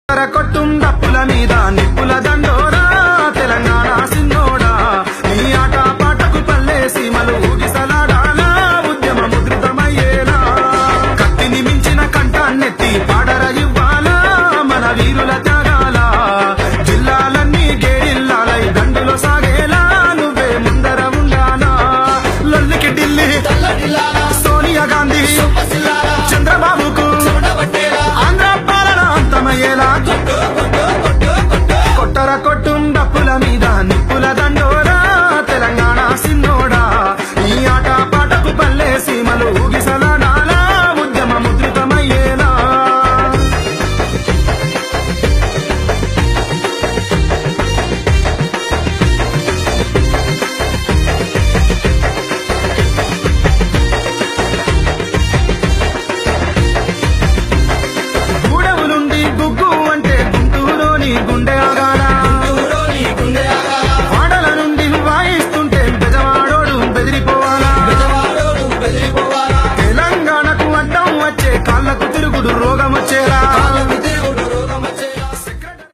కొట్టుం డప్పుల మీద నిప్పుల దండోరా తెలంగాణ సిన్నోడా నీ ఆట పాటకు పల్లె సీమలు ఊగిసలాడాలా ఉద్యమ ముద్రితమయ్యేలా కత్తిని మించిన కంఠాన్నెత్తి పాడర ఇవ్వాలా మన వీరుల త్యాగాల జిల్లాలన్నీ గేరిల్లాలై దండులో సాగేలా నువ్వే ముందర ఉండాలా లొల్లికి ఢిల్లీ సోనియా గాంధీ చంద్రబాబుకు ఆంధ్ర పాలన అంతమయ్యేలా కొట్టర కొట్టు